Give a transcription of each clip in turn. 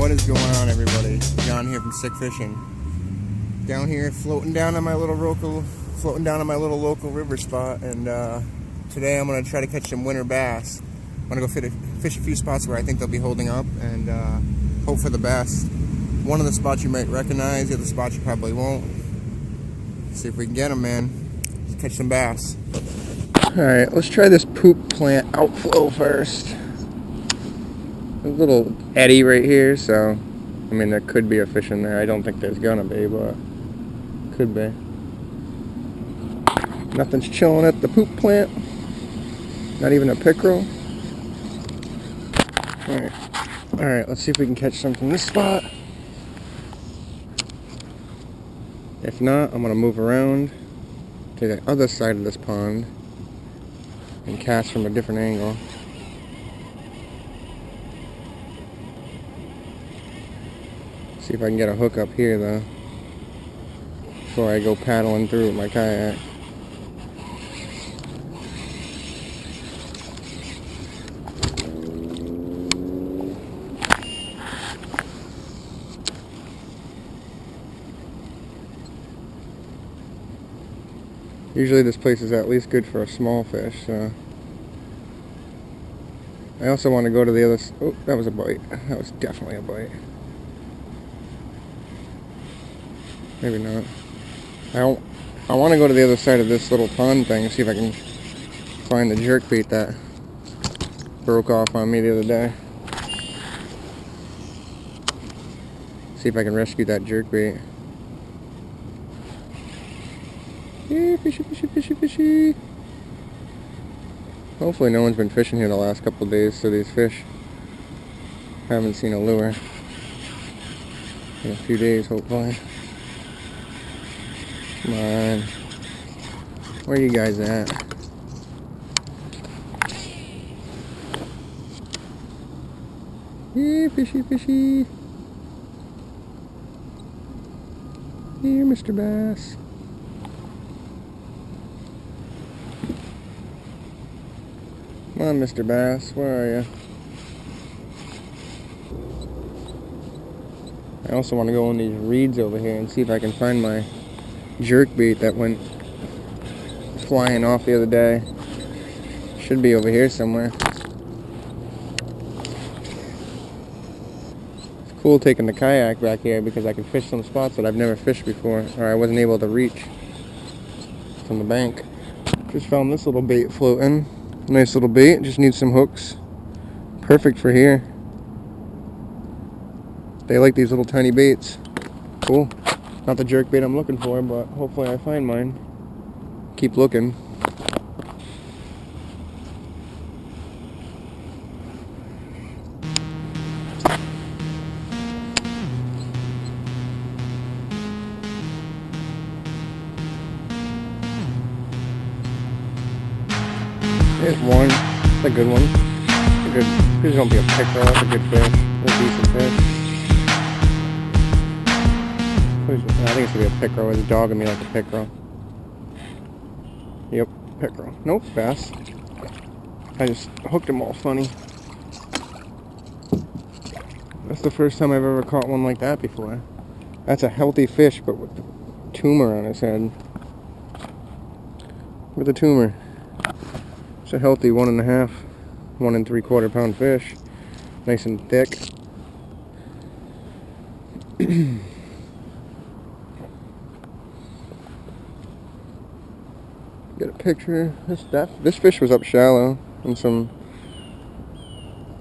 What is going on, everybody? John here from Sick Fishing. Down here, floating down on my little local river spot, and today I'm gonna try to catch some winter bass. I'm gonna go fish a few spots where I think they'll be holding up, and hope for the best. One of the spots you might recognize, the other spots you probably won't. See if we can get them, man. Let's catch some bass. All right, let's try this poop plant outflow first. A little eddy right here, so I mean there could be a fish in there. I don't think there's gonna be, but could be. Nothing's chilling at the poop plant. Not even a pickerel. Alright, let's see if we can catch some from this spot. If not, I'm gonna move around to the other side of this pond and cast from a different angle. See if I can get a hook up here though before I go paddling through with my kayak. Usually this place is at least good for a small fish, so I also want to go to the other. Oh, that was a bite. That was definitely a bite. Maybe not. I want to go to the other side of this little pond thing and see if I can find the jerkbait that broke off on me the other day. See if I can rescue that jerkbait. Yeah, fishy, fishy, fishy, fishy. Hopefully no one's been fishing here the last couple of days, so these fish haven't seen a lure in a few days, hopefully. Come on. Where are you guys at? Yeah, fishy, fishy. Here, Mr. Bass. Come on, Mr. Bass. Where are you? I also want to go in these reeds over here and see if I can find my jerkbait that went flying off the other day. Should be over here somewhere. It's cool taking the kayak back here because I can fish some spots that I've never fished before, or I wasn't able to reach from the bank. Just found this little bait floating. Nice little bait, just needs some hooks. Perfect for here. They like these little tiny baits. Cool. Not the jerkbait I'm looking for, but hopefully I find mine. Keep looking. There's one. That's a good one. Please don't be a pickerel. That's a good fish. That's a decent fish. I think it's gonna be a pickerel. It's dogging me like a pickerel. Yep, pickerel. Nope, bass. I just hooked him all funny. That's the first time I've ever caught one like that before. That's a healthy fish, but with a tumor on his head. With a tumor. It's a healthy 1.5, 1 3/4 pound fish. Nice and thick. Get a picture. This fish was up shallow in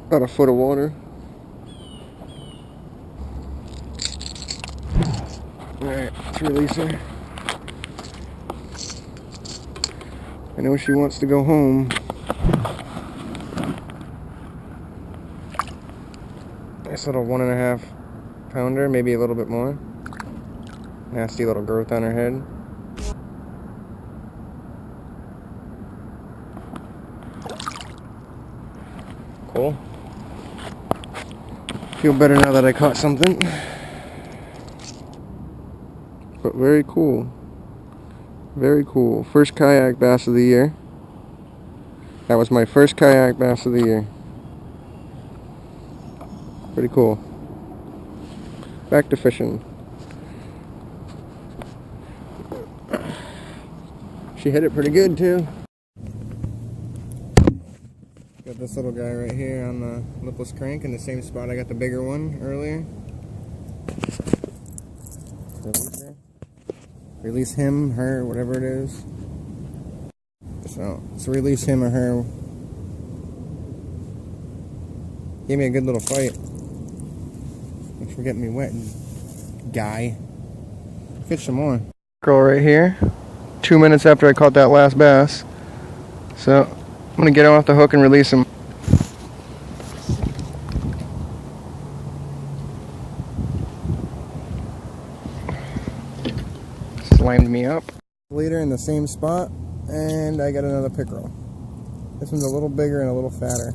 about a foot of water. Alright, let's release her. I know she wants to go home. Nice little 1.5 pounder, maybe a little bit more. Nasty little growth on her head. Cool. Feel better now that I caught something. But very cool. Very cool. First kayak bass of the year. That was my first kayak bass of the year. Pretty cool. Back to fishing. She hit it pretty good too. Got this little guy right here on the lipless crank in the same spot I got the bigger one earlier. Release him, her, whatever it is. So let's release him or her. Gave me a good little fight. Thanks for getting me wet, guy. Fish some more. Girl right here. 2 minutes after I caught that last bass. So I'm gonna get him off the hook and release him. Slimed me up. Leader in the same spot, and I got another pickerel. This one's a little bigger and a little fatter.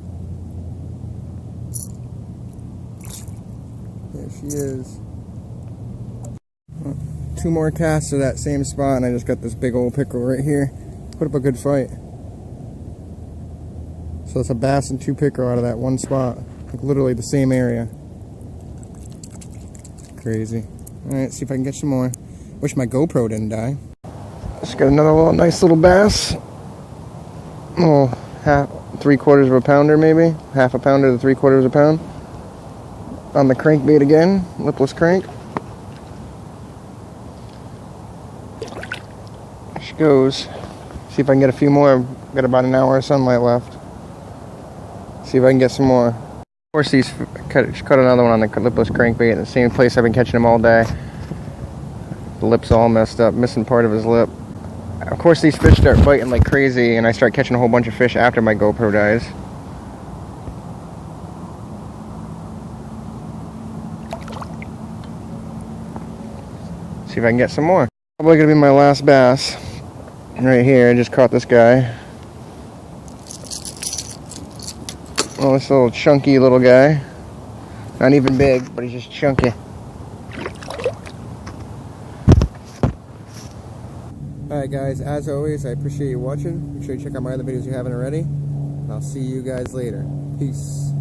There she is. 2 more casts to that same spot, and I just got this big old pickerel right here. Put up a good fight. So it's a bass and 2 pickerel out of that one spot. Like literally the same area. Crazy. Alright, see if I can get some more. Wish my GoPro didn't die. Just got another little nice little bass. Oh, 3/4 of a pounder maybe. Half a pounder to 3/4 of a pound. On the crankbait again, lipless crank. There she goes. See if I can get a few more. I've got about an hour of sunlight left. See if I can get some more. Of course, she caught another one on the lipless crankbait in the same place I've been catching them all day. The lip's all messed up, missing part of his lip. Of course, these fish start biting like crazy, and I start catching a whole bunch of fish after my GoPro dies. See if I can get some more. Probably gonna be my last bass. Right here, I just caught this guy. Oh, this little chunky little guy. Not even big, but he's just chunky. Alright guys, as always, I appreciate you watching. Make sure you check out my other videos if you haven't already. And I'll see you guys later. Peace.